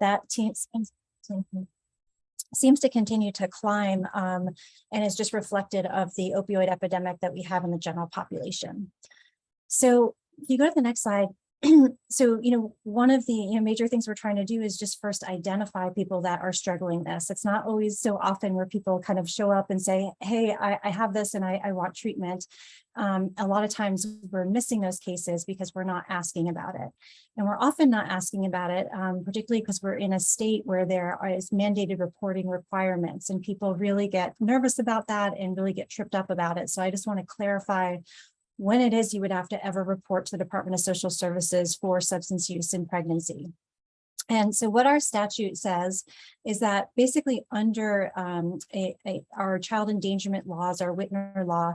that seems to continue to climb, and is just reflected of the opioid epidemic that we have in the general population. So if you go to the next slide, so, one of the major things we're trying to do is just first identify people that are struggling this. It's not always so often where people kind of show up and say, hey, I have this and I want treatment. A lot of times we're missing those cases because we're not asking about it. And we're often not asking about it, particularly because we're in a state where there is mandated reporting requirements, and people really get nervous about that and really get tripped up about it. So I just want to clarify when it is you would have to ever report to the Department of Social Services for substance use in pregnancy. And so what our statute says is that basically under our child endangerment laws, our Whitner law,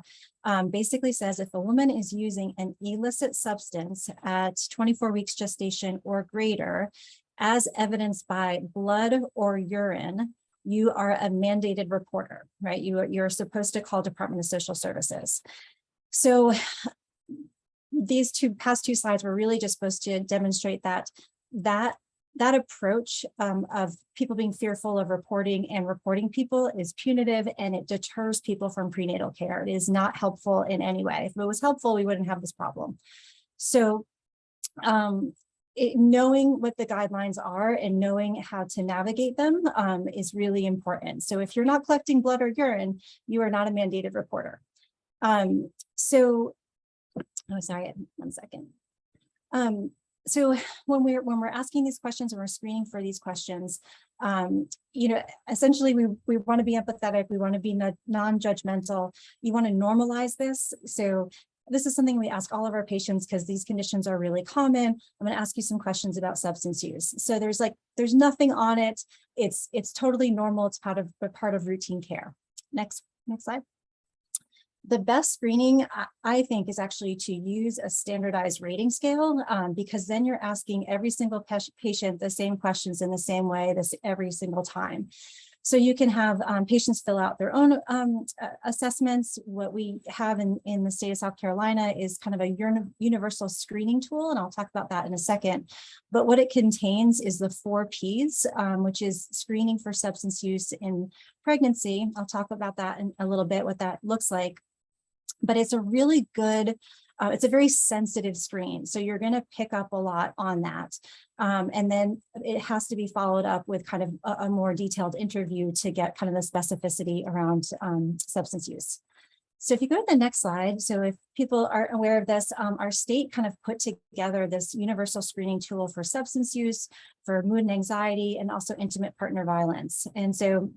basically says if a woman is using an illicit substance at 24 weeks gestation or greater, as evidenced by blood or urine, you are a mandated reporter, right? You're supposed to call Department of Social Services. So these past two slides were really just supposed to demonstrate that approach of people being fearful of reporting and reporting people is punitive, and it deters people from prenatal care. It is not helpful in any way. If it was helpful, we wouldn't have this problem. So knowing what the guidelines are and knowing how to navigate them is really important. So if you're not collecting blood or urine, you are not a mandated reporter. So, oh, sorry, 1 second. So when we're asking these questions and we're screening for these questions, essentially we want to be empathetic. We want to be non-judgmental. You want to normalize this. So this is something we ask all of our patients because these conditions are really common. I'm going to ask you some questions about substance use. So there's nothing on it. It's totally normal. It's part of routine care. Next slide. The best screening, I think, is actually to use a standardized rating scale, because then you're asking every single patient the same questions in the same way every single time. So you can have patients fill out their own assessments. What we have in the state of South Carolina is kind of a universal screening tool, and I'll talk about that in a second. But what it contains is the 4 Ps, which is screening for substance use in pregnancy. I'll talk about that in a little bit, what that looks like. But it's a really good, it's a very sensitive screen. So you're going to pick up a lot on that. And then it has to be followed up with kind of a more detailed interview to get kind of the specificity around substance use. So if you go to the next slide, so if people aren't aware of this, our state kind of put together this universal screening tool for substance use, for mood and anxiety, and also intimate partner violence. And so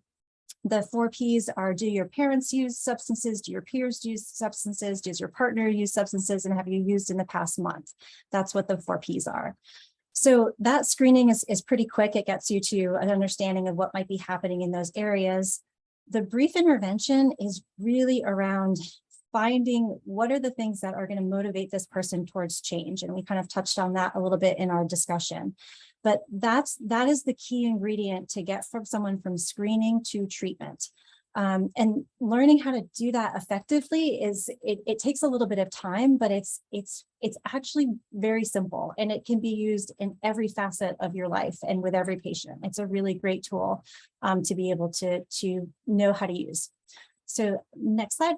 the 4 Ps are: do your parents use substances? Do your peers use substances? Does your partner use substances? And have you used in the past month? That's what the 4 Ps are. So that screening is pretty quick. It gets you to an understanding of what might be happening in those areas. The brief intervention is really around finding what are the things that are going to motivate this person towards change. And we kind of touched on that a little bit in our discussion. But that is the key ingredient to get from someone from screening to treatment. And learning how to do that effectively it takes a little bit of time, but it's actually very simple, and it can be used in every facet of your life and with every patient. It's a really great tool to be able to know how to use. So next slide.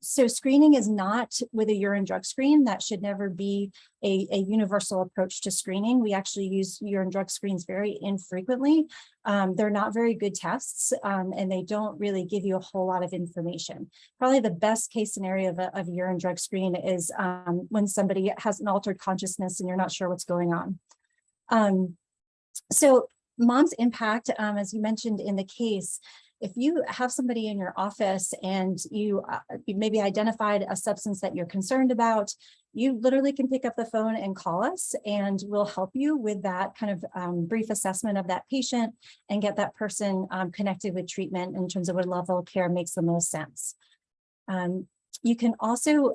So screening is not with a urine drug screen. That should never be a universal approach to screening. We actually use urine drug screens very infrequently. They're not very good tests, and they don't really give you a whole lot of information. Probably the best case scenario of a urine drug screen is when somebody has an altered consciousness and you're not sure what's going on. So mom's impact, as you mentioned in the case, if you have somebody in your office and you maybe identified a substance that you're concerned about, you literally can pick up the phone and call us, and we'll help you with that kind of brief assessment of that patient and get that person connected with treatment in terms of what level of care makes the most sense. You can also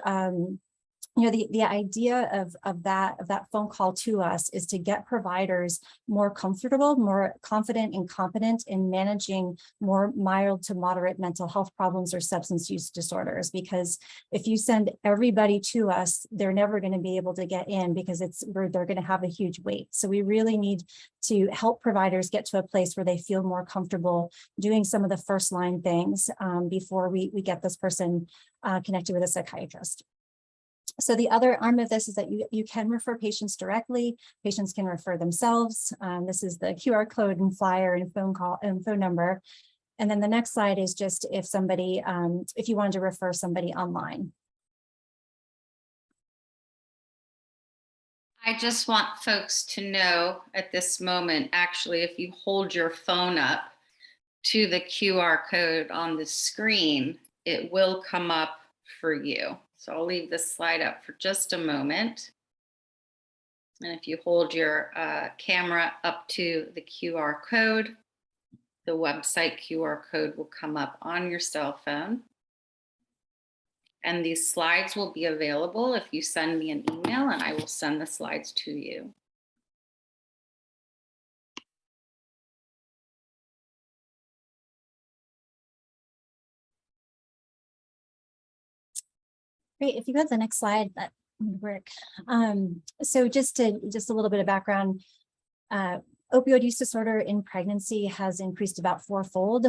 the idea of that phone call to us is to get providers more comfortable, more confident and competent in managing more mild to moderate mental health problems or substance use disorders. Because if you send everybody to us, they're never going to be able to get in because they're going to have a huge wait. So we really need to help providers get to a place where they feel more comfortable doing some of the first line things before we get this person connected with a psychiatrist. So the other arm of this is that you can refer patients directly. Patients can refer themselves. This is the QR code and flyer and phone call and phone number. And then the next slide is just if somebody, if you wanted to refer somebody online. I just want folks to know at this moment, actually, if you hold your phone up to the QR code on the screen, it will come up for you. So I'll leave this slide up for just a moment. And if you hold your camera up to the QR code, the website QR code will come up on your cell phone. And these slides will be available if you send me an email, and I will send the slides to you. Great. If you go to the next slide, that would work. So just a little bit of background. Opioid use disorder in pregnancy has increased about fourfold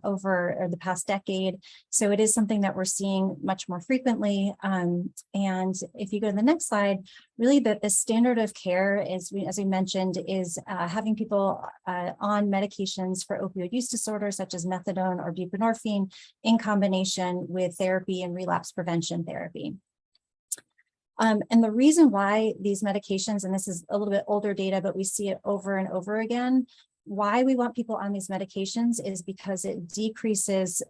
over the past decade. So it is something that we're seeing much more frequently. And if you go to the next slide, really the standard of care is, as we mentioned, is having people on medications for opioid use disorder, such as methadone or buprenorphine, in combination with therapy and relapse prevention therapy. And the reason why these medications, and this is a little bit older data, but we see it over and over again, why we want people on these medications is because it decreases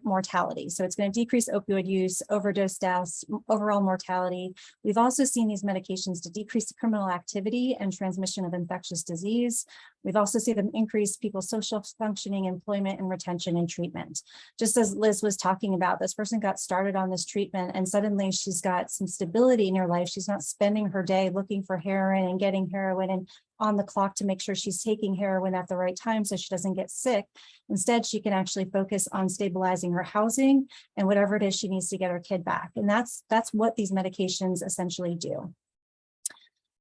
mortality. So it's going to decrease opioid use, overdose deaths, overall mortality. We've also seen these medications to decrease criminal activity and transmission of infectious disease. We've also seen them increase people's social functioning, employment, and retention and treatment. Just as Liz was talking about, this person got started on this treatment and suddenly she's got some stability in her life. She's not spending her day looking for heroin and getting heroin and on the clock to make sure she's taking heroin at the right time so she doesn't get sick. Instead, she can actually focus on stabilizing her housing and whatever it is she needs to get her kid back. And that's what these medications essentially do.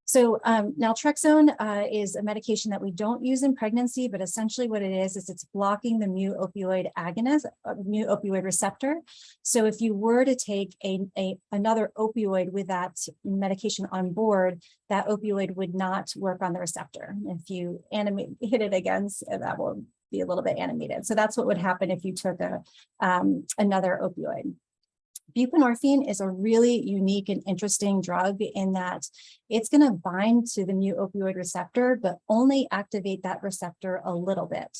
So naltrexone is a medication that we don't use in pregnancy, but essentially what it is it's blocking the mu opioid agonist, mu opioid receptor. So if you were to take another opioid with that medication on board, that opioid would not work on the receptor. If you hit it against, that will be a little bit animated. So that's what would happen if you took another opioid. Buprenorphine is a really unique and interesting drug in that it's going to bind to the mu opioid receptor, but only activate that receptor a little bit.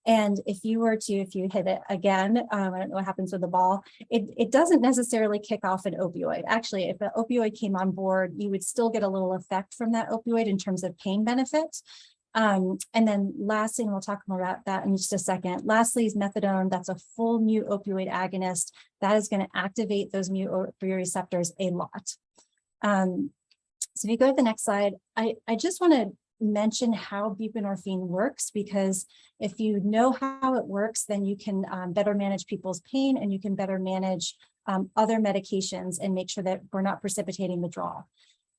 And if you hit it again, I don't know what happens with the ball, it doesn't necessarily kick off an opioid. Actually, if an opioid came on board, you would still get a little effect from that opioid in terms of pain benefit. And then lastly, and we'll talk more about that in just a second, lastly is methadone. That's a full mu opioid agonist that is going to activate those mu opioid receptors a lot. So if you go to the next slide, I just want to mention how buprenorphine works, because if you know how it works, then you can better manage people's pain and you can better manage other medications and make sure that we're not precipitating withdrawal.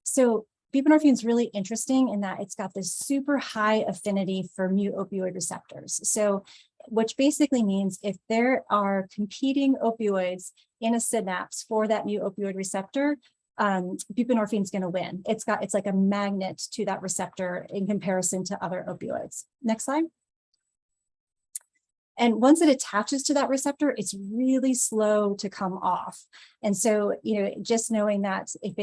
So buprenorphine is really interesting in that it's got this super high affinity for mu opioid receptors. So, which basically means if there are competing opioids in a synapse for that mu opioid receptor, buprenorphine is going to win. It's like a magnet to that receptor in comparison to other opioids. Next slide. And once it attaches to that receptor, it's really slow to come off. And so, just knowing that if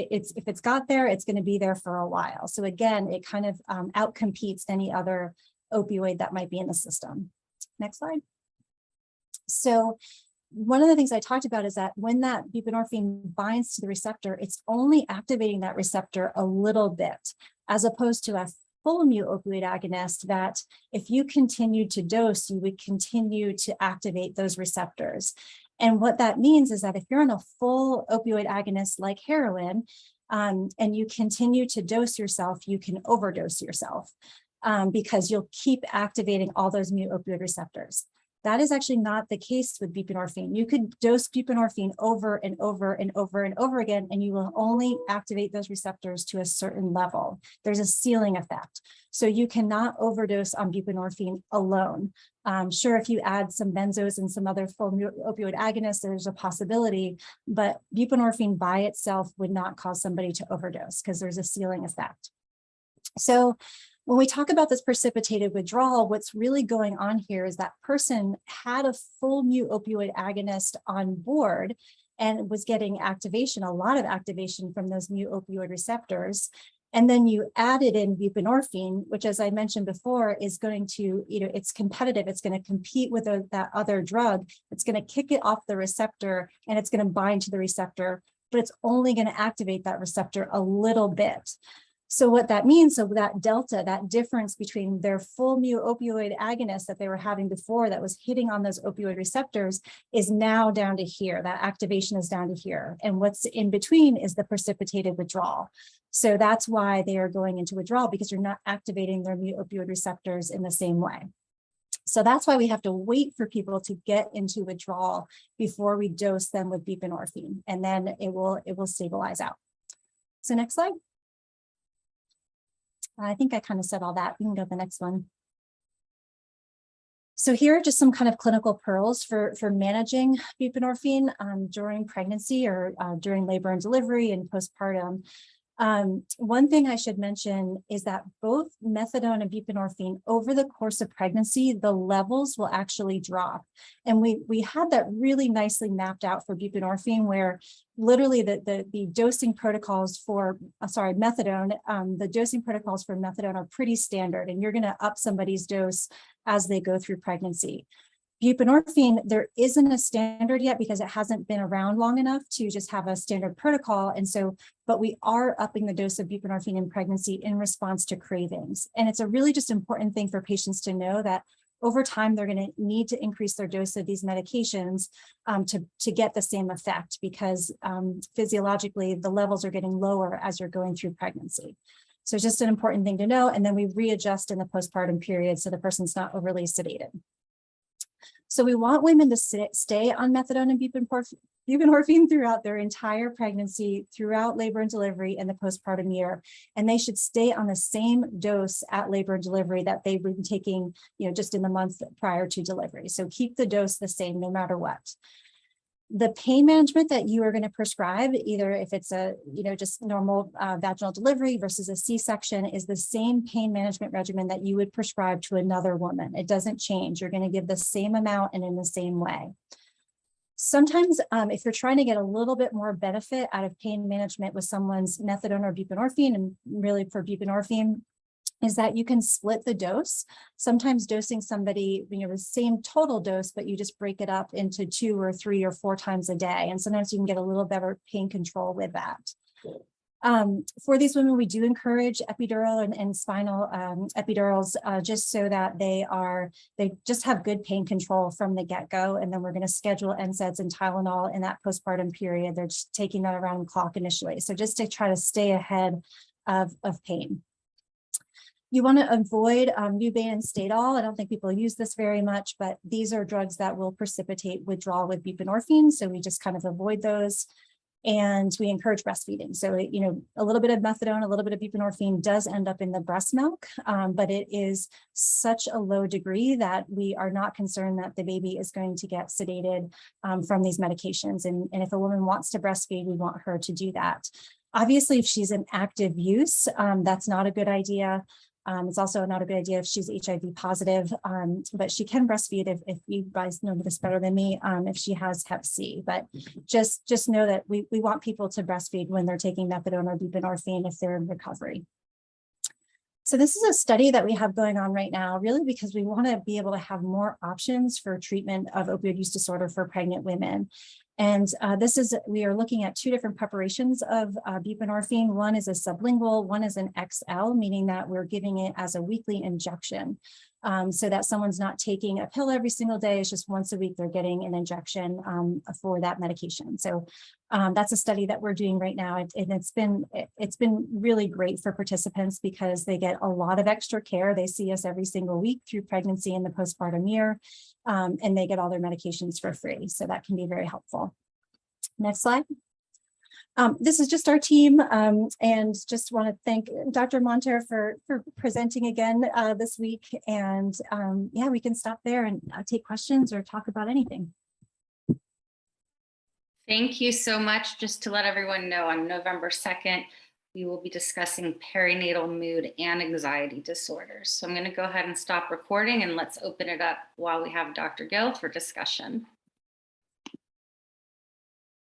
it's got there, it's going to be there for a while. So again, it kind of outcompetes any other opioid that might be in the system. Next slide. So one of the things I talked about is that when that buprenorphine binds to the receptor, it's only activating that receptor a little bit, as opposed to a full mu opioid agonist that if you continued to dose, you would continue to activate those receptors. And what that means is that if you're on a full opioid agonist like heroin, and you continue to dose yourself, you can overdose yourself because you'll keep activating all those mu opioid receptors. That is actually not the case with buprenorphine. You could dose buprenorphine over and over and over and over again, and you will only activate those receptors to a certain level. There's a ceiling effect. So you cannot overdose on buprenorphine alone. Sure, if you add some benzos and some other full opioid agonists, there's a possibility, but buprenorphine by itself would not cause somebody to overdose because there's a ceiling effect. So when we talk about this precipitated withdrawal, what's really going on here is that person had a full mu opioid agonist on board and was getting activation, a lot of activation from those mu opioid receptors. And then you added in buprenorphine, which, as I mentioned before, is going to, it's competitive. It's going to compete with that other drug. It's going to kick it off the receptor and it's going to bind to the receptor, but it's only going to activate that receptor a little bit. So what that means, so that delta, that difference between their full mu opioid agonist that they were having before that was hitting on those opioid receptors is now down to here. That activation is down to here. And what's in between is the precipitated withdrawal. So that's why they are going into withdrawal, because you're not activating their mu opioid receptors in the same way. So that's why we have to wait for people to get into withdrawal before we dose them with buprenorphine, and then it will stabilize out. So next slide. I think I kind of said all that. We can go to the next one. So here are just some kind of clinical pearls for managing buprenorphine during pregnancy or during labor and delivery and postpartum. One thing I should mention is that both methadone and buprenorphine over the course of pregnancy, the levels will actually drop. And we had that really nicely mapped out for buprenorphine, where literally the dosing protocols for, methadone, the dosing protocols for methadone are pretty standard, and you're going to up somebody's dose as they go through pregnancy. Buprenorphine, there isn't a standard yet because it hasn't been around long enough to just have a standard protocol. And so, but we are upping the dose of buprenorphine in pregnancy in response to cravings. And it's a really just important thing for patients to know that over time, they're going to need to increase their dose of these medications to get the same effect, because physiologically, the levels are getting lower as you're going through pregnancy. So it's just an important thing to know. And then we readjust in the postpartum period so the person's not overly sedated. So we want women to stay on methadone and buprenorphine throughout their entire pregnancy, throughout labor and delivery, and the postpartum year. And they should stay on the same dose at labor and delivery that they've been taking, just in the month prior to delivery. So keep the dose the same no matter what. The pain management that you are going to prescribe, either if it's a, just normal vaginal delivery versus a C-section, is the same pain management regimen that you would prescribe to another woman. It doesn't change. You're going to give the same amount and in the same way. Sometimes if you're trying to get a little bit more benefit out of pain management with someone's methadone or buprenorphine, and really for buprenorphine, is that you can split the dose. Sometimes dosing somebody, the same total dose, but you just break it up into 2 or 3 or 4 times a day. And sometimes you can get a little better pain control with that. For these women, we do encourage epidural and spinal epidurals just so that they just have good pain control from the get-go. And then we're going to schedule NSAIDs and Tylenol in that postpartum period. They're just taking that around the clock initially. So just to try to stay ahead of pain. You want to avoid Nubane and Stadol. I don't think people use this very much, but these are drugs that will precipitate withdrawal with buprenorphine. So we just kind of avoid those. And we encourage breastfeeding. So, a little bit of methadone, a little bit of buprenorphine does end up in the breast milk, but it is such a low degree that we are not concerned that the baby is going to get sedated from these medications. And if a woman wants to breastfeed, we want her to do that. Obviously, if she's in active use, that's not a good idea. It's also not a good idea if she's HIV positive, but she can breastfeed if you guys know this better than me, if she has Hep C. But just know that we want people to breastfeed when they're taking methadone or buprenorphine if they're in recovery. So this is a study that we have going on right now, really because we want to be able to have more options for treatment of opioid use disorder for pregnant women. And we are looking at 2 different preparations of buprenorphine. One is a sublingual, one is an XL, meaning that we're giving it as a weekly injection. so that someone's not taking a pill every single day. It's just once a week they're getting an injection for that medication. So that's a study that we're doing right now. And it's been really great for participants because they get a lot of extra care. They see us every single week through pregnancy and the postpartum year, and they get all their medications for free. So that can be very helpful. Next slide. This is just our team, and just want to thank Dr. Monter for presenting again this week. And yeah, we can stop there and take questions or talk about anything. Thank you so much. Just to let everyone know, on November 2nd, we will be discussing perinatal mood and anxiety disorders. So I'm going to go ahead and stop recording, and let's open it up while we have Dr. Gill for discussion.